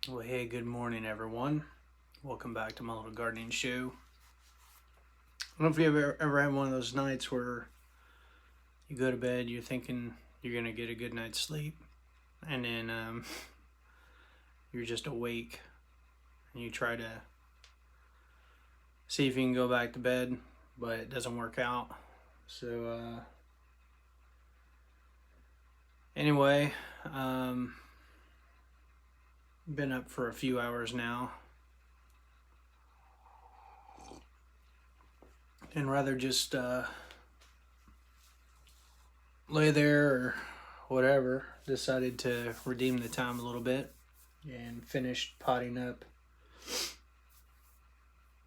Well, hey, good morning, everyone. Welcome back to my little gardening show. I don't know if you've ever had one of those nights where you go to bed, you're thinking you're going to get a good night's sleep, and then you're just awake and you try to see if you can go back to bed, but it doesn't work out. So, anyway, been up for a few hours now, and rather just lay there or whatever, decided to redeem the time a little bit and finished potting up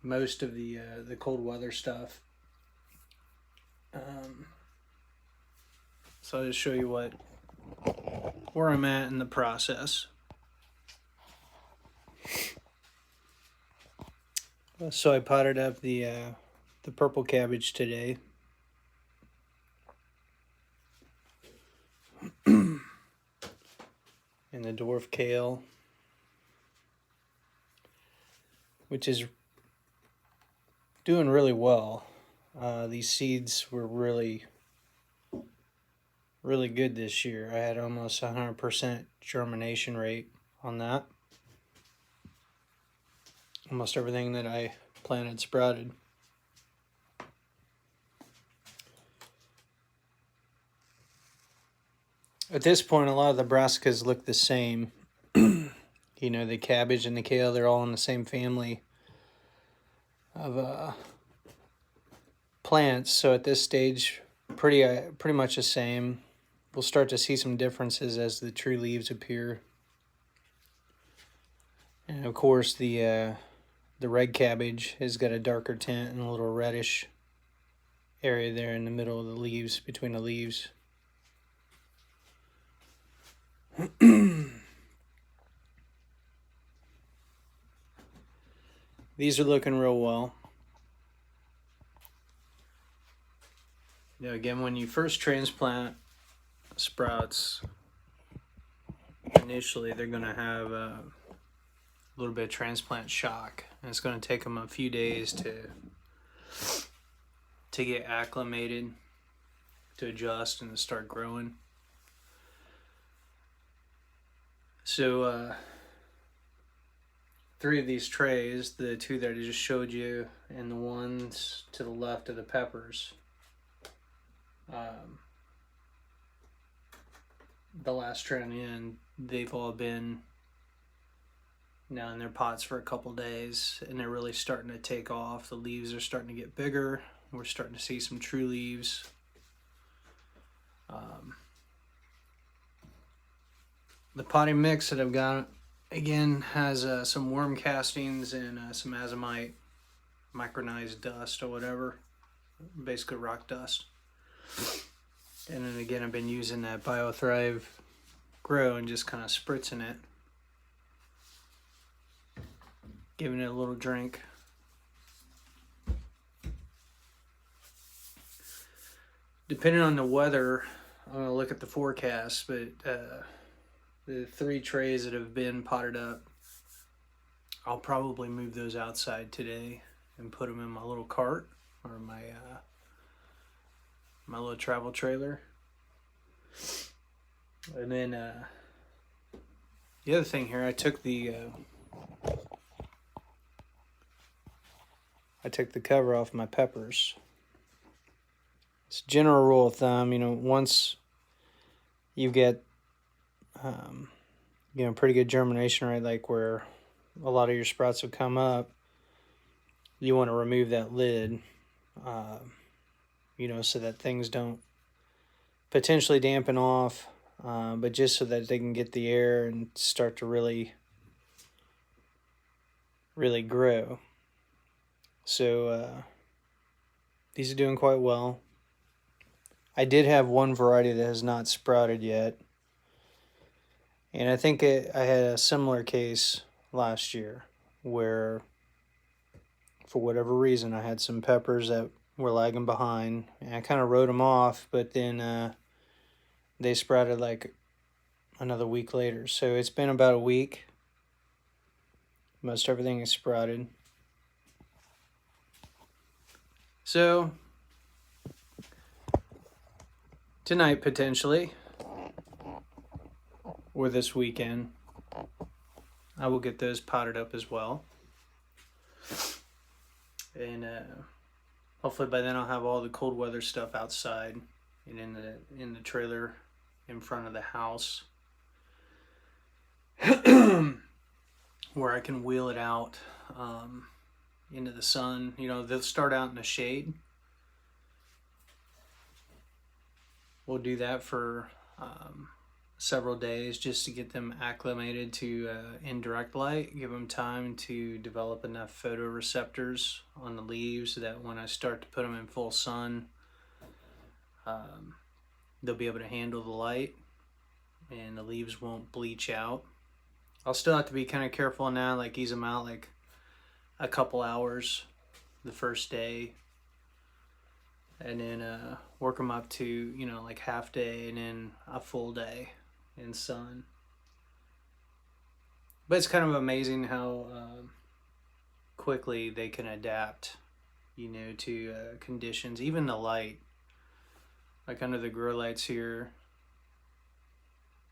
most of the cold weather stuff. So I'll just show you where I'm at in the process. So I potted up the purple cabbage today. And the dwarf kale, which is doing really well. These seeds were really good this year. I had almost 100% germination rate on that. Almost everything that I planted sprouted. At this point, a lot of the brassicas look the same. You know, the cabbage and the kale, they're all in the same family of plants. So at this stage, pretty much the same. We'll start to see some differences as the true leaves appear. And of course, the red cabbage has got a darker tint and a little reddish area there in the middle of the leaves, between the leaves. These are looking real well. Now again, when you first transplant sprouts, initially they're going to have a little bit of transplant shock, and it's going to take them a few days to get acclimated, to adjust, and to start growing. So 3 of these trays, the 2 that I just showed you and the ones to the left of the peppers, the last tray on the end, they've all been now in their pots for a couple days, and they're really starting to take off. The leaves are starting to get bigger. We're starting to see some true leaves. The potting mix that I've got, again, has some worm castings and some azomite micronized dust or whatever, basically rock dust. And then again, I've been using that BioThrive Grow and just kind of spritzing it, giving it a little drink. Depending on the weather, I'm going to look at the forecast, but the 3 trays that have been potted up, I'll probably move those outside today and put them in my little cart or my little travel trailer. And then the other thing here, I took the cover off my peppers. It's a general rule of thumb, you know, once you get pretty good germination rate, like where a lot of your sprouts have come up, you want to remove that lid, so that things don't potentially dampen off, but just so that they can get the air and start to really grow. So these are doing quite well. I did have one variety that has not sprouted yet, and I think I had a similar case last year where, for whatever reason, I had some peppers that were lagging behind, and I kind of wrote them off, but then they sprouted like another week later. So it's been about a week, Most everything is sprouted. So, tonight potentially, or this weekend, I will get those potted up as well. And hopefully by then I'll have all the cold weather stuff outside and in the trailer in front of the house. Where I can wheel it out into the sun. You know, they'll start out in the shade. We'll do that for several days just to get them acclimated to indirect light, give them time to develop enough photoreceptors on the leaves so that when I start to put them in full sun, they'll be able to handle the light and the leaves won't bleach out. I'll still have to be kind of careful now, like ease them out like a couple hours the first day, and then work them up to, you know, like half day and then a full day in sun. But it's kind of amazing how quickly they can adapt, you know, to conditions, even the light. Like under the grow lights here,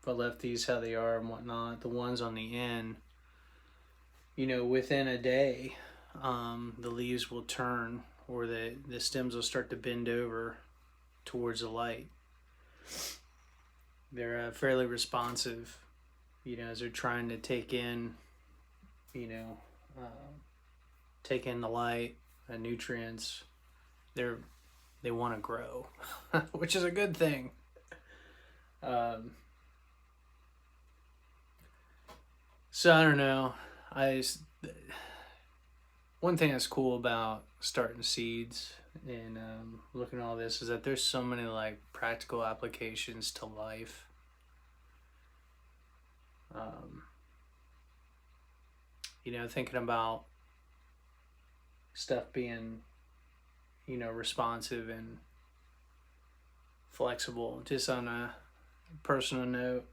if I left these how they are and whatnot, the ones on the end, you know, within a day, the leaves will turn, or the stems will start to bend over towards the light. They're fairly responsive, you know, as they're trying to take in, you know, take in the light, nutrients. They want to grow, which is a good thing. So I don't know. One thing that's cool about starting seeds and looking at all this is that there's so many like practical applications to life. You know, thinking about stuff being, you know, responsive and flexible. Just on a personal note,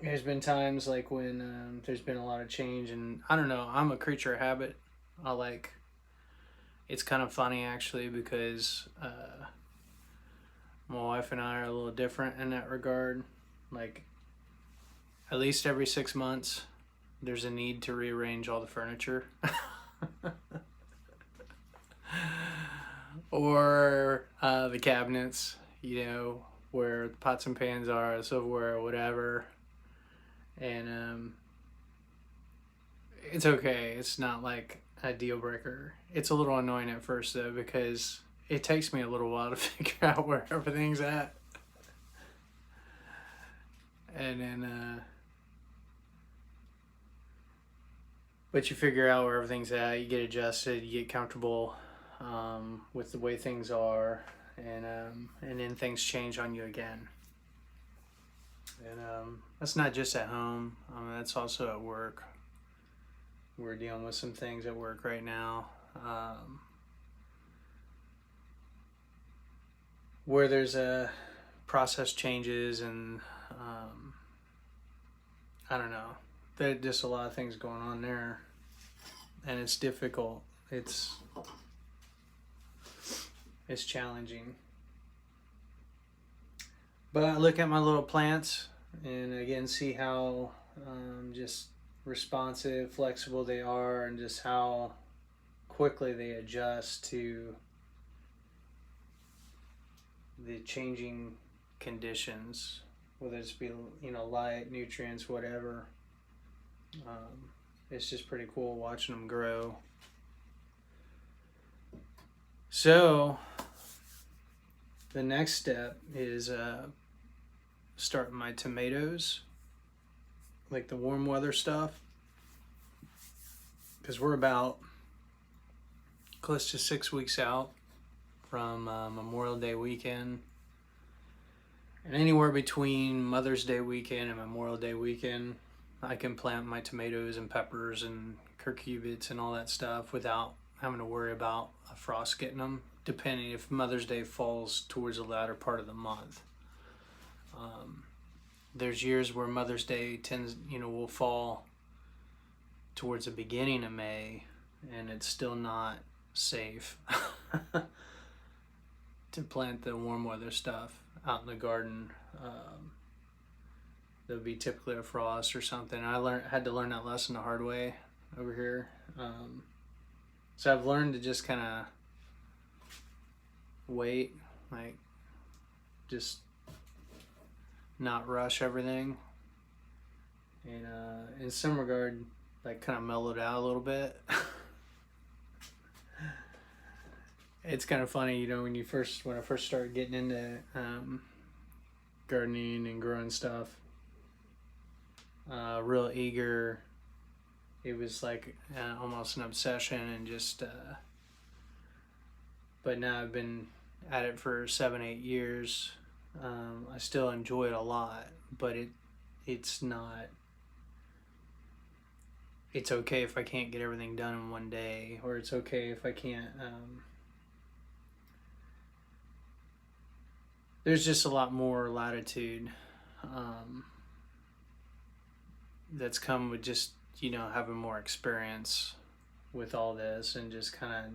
there's been times like when there's been a lot of change, and I don't know, I'm a creature of habit. It's kind of funny actually because my wife and I are a little different in that regard. Like at least every 6 months there's a need to rearrange all the furniture. Or the cabinets, you know, where the pots and pans are, silverware or whatever. And it's okay. It's not like a deal breaker. It's a little annoying at first though, because it takes me a little while to figure out where everything's at. And then but you figure out where everything's at, you get adjusted, you get comfortable with the way things are, and then things change on you again. And that's not just at home, that's also at work. We're dealing with some things at work right now where there's a process changes, and I don't know, there's just a lot of things going on there, and it's difficult. It's challenging. But I look at my little plants and again see how just responsive, flexible they are, and just how quickly they adjust to the changing conditions, whether it's be, you know, light, nutrients, whatever. It's just pretty cool watching them grow. So the next step is starting my tomatoes, like the warm weather stuff, because we're about close to 6 weeks out from Memorial Day weekend, and anywhere between Mother's Day weekend and Memorial Day weekend I can plant my tomatoes and peppers and cucurbits and all that stuff without having to worry about a frost getting them, depending if Mother's Day falls towards the latter part of the month. There's years where Mother's Day will fall towards the beginning of May, and it's still not safe to plant the warm weather stuff out in the garden. There'll be typically a frost or something. I had to learn that lesson the hard way over here. So I've learned to just kind of wait, like just not rush everything. And in some regard, like kind of mellowed out a little bit. It's kind of funny, you know, when I first started getting into gardening and growing stuff, real eager. It was like almost an obsession, and just but now I've been at it for 7-8 years. I still enjoy it a lot, but it's not, it's okay if I can't get everything done in one day, or it's okay if I can't there's just a lot more latitude that's come with just, you know, having more experience with all this, and just kind of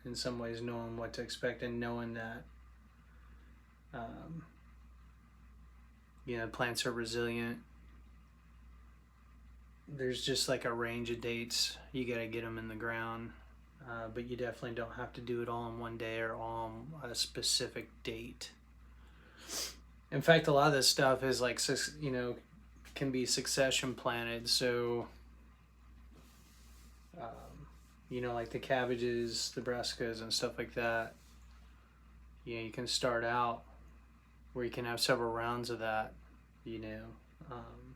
in some ways knowing what to expect, and knowing that you know, plants are resilient. There's just like a range of dates you got to get them in the ground, but you definitely don't have to do it all in one day or all on a specific date. In fact, a lot of this stuff is like, you know, can be succession planted. So you know, like the cabbages, the brassicas and stuff like that, you know, you can start out where you can have several rounds of that, you know.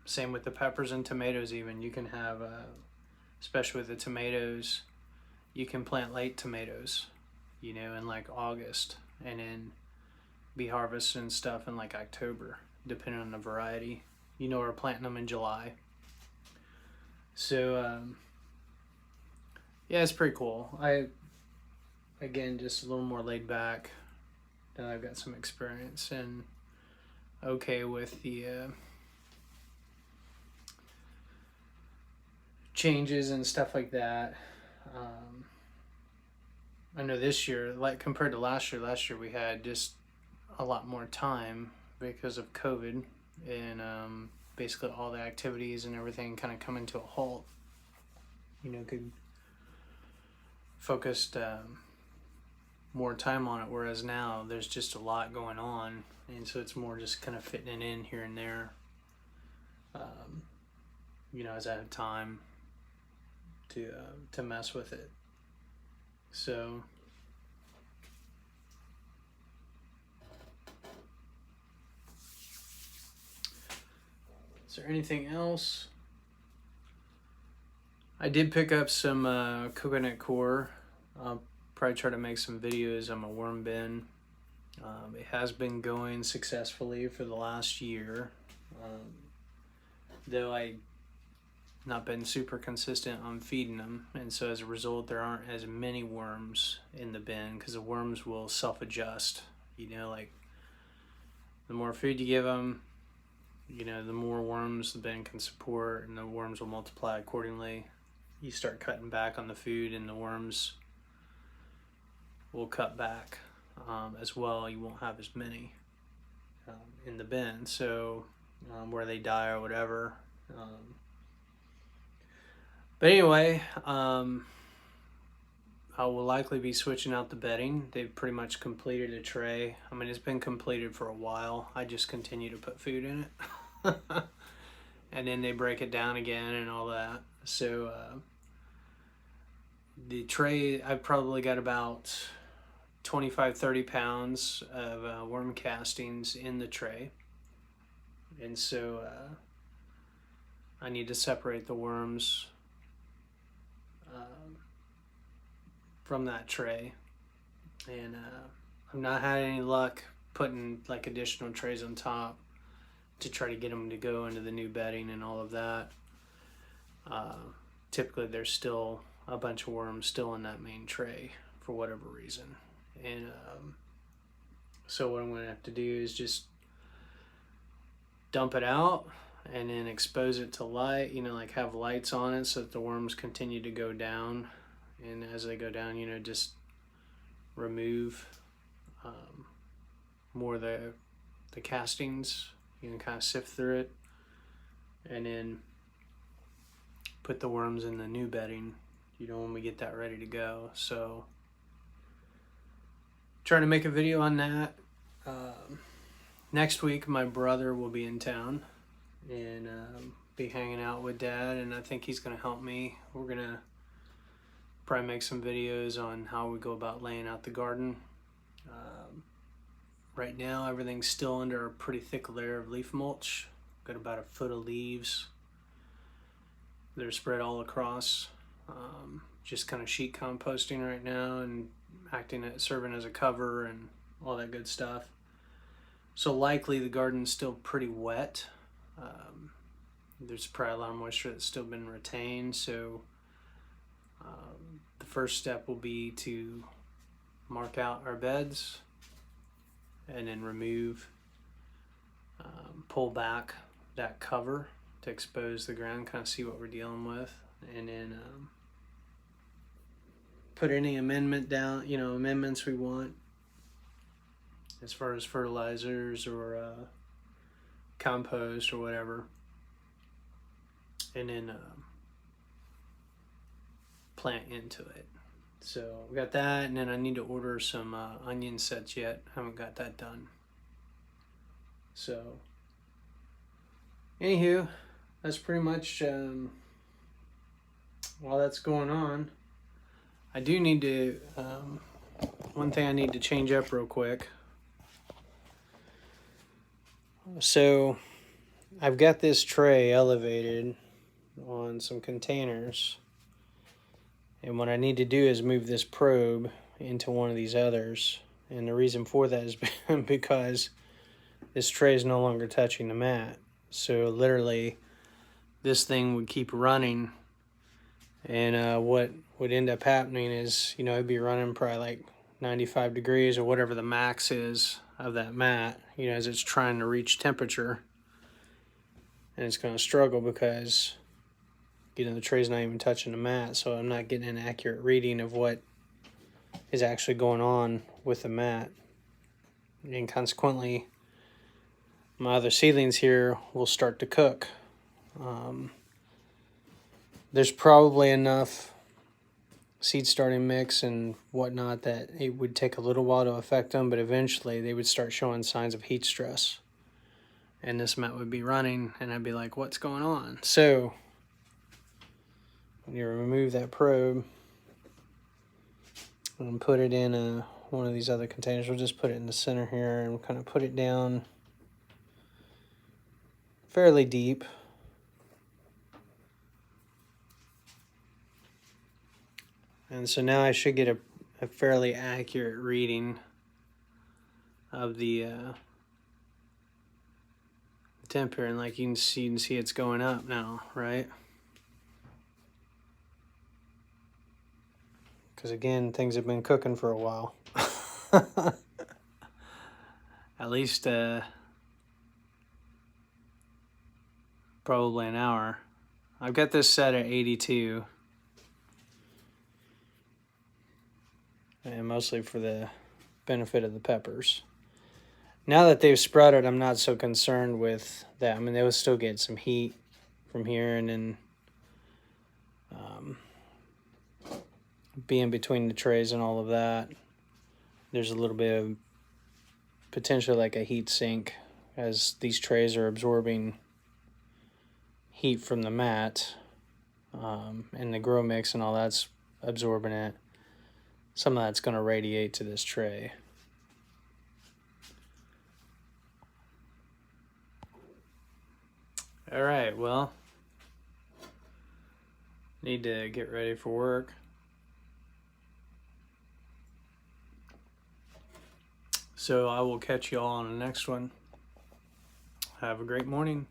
Same with the peppers and tomatoes. Even you can have especially with the tomatoes, you can plant late tomatoes, you know, in like August, and then be harvesting stuff in like October, depending on the variety, you know, or planting them in July. So yeah, it's pretty cool. Again, just a little more laid back. And I've got some experience, and okay with the changes and stuff like that. I know this year, like compared to last year we had just a lot more time because of COVID, and basically all the activities and everything kind of coming to a halt. You know, could focused more time on it, whereas now there's just a lot going on, and so it's more just kind of fitting it in here and there, you know, as I have time to mess with it. So is there anything else? I did pick up some coconut coir. I'll probably try to make some videos on my worm bin. It has been going successfully for the last year, though I not been super consistent on feeding them, and so as a result there aren't as many worms in the bin, because the worms will self-adjust. You know, like the more food you give them, you know, the more worms the bin can support, and the worms will multiply accordingly. You start cutting back on the food, and the worms will cut back as well. You won't have as many in the bin, so where they die or whatever. But anyway, I will likely be switching out the bedding. They've pretty much completed a tray. I mean, it's been completed for a while. I just continue to put food in it. And then they break it down again and all that. So the tray, I've probably got about 25-30 pounds of worm castings in the tray. And so I need to separate the worms from that tray, and I've not had any luck putting like additional trays on top to try to get them to go into the new bedding and all of that. Typically there's still a bunch of worms still in that main tray for whatever reason, and so what I'm going to have to do is just dump it out and then expose it to light, like have lights on it so that the worms continue to go down. And as they go down, just remove more of the castings, kind of sift through it, and then put the worms in the new bedding, when we get that ready to go. So trying to make a video on that. Next week my brother will be in town and be hanging out with Dad, and I think he's going to help me. We're going to probably make some videos on how we go about laying out the garden. Right now everything's still under a pretty thick layer of leaf mulch. Got about a foot of leaves. They're spread all across. Just kind of sheet composting right now and serving as a cover and all that good stuff. So likely the garden's still pretty wet. There's probably a lot of moisture that's still been retained. So the first step will be to mark out our beds and then remove, pull back that cover to expose the ground, kind of see what we're dealing with, and then put any amendments we want as far as fertilizers or compost or whatever, and then plant into it. So we got that, and then I need to order some onion sets yet. Haven't got that done. So anywho, that's pretty much all that's going on. I do need to, one thing I need to change up real quick. So I've got this tray elevated on some containers, and what I need to do is move this probe into one of these others. And the reason for that is because this tray is no longer touching the mat. So literally this thing would keep running, and what would end up happening is, it'd be running probably like 95 degrees or whatever the max is of that mat, as it's trying to reach temperature. And it's going to struggle because, the tray's not even touching the mat, so I'm not getting an accurate reading of what is actually going on with the mat. And consequently, my other seedlings here will start to cook. There's probably enough seed starting mix and whatnot that it would take a little while to affect them, but eventually they would start showing signs of heat stress. And this mat would be running, and I'd be like, what's going on? So you remove that probe and put it in one of these other containers. We'll just put it in the center here and kind of put it down fairly deep. And so now I should get a fairly accurate reading of the temperature, and like you can see it's going up now, right? Because again, things have been cooking for a while. At least probably an hour. I've got this set at 82. And mostly for the benefit of the peppers. Now that they've sprouted, I'm not so concerned with that. I mean, they will still get some heat from here, and then being between the trays and all of that, there's a little bit of potentially like a heat sink as these trays are absorbing heat from the mat, and the grow mix and all that's absorbing it. Some of that's going to radiate to this tray. All right, well, need to get ready for work. So I will catch you all on the next one. Have a great morning.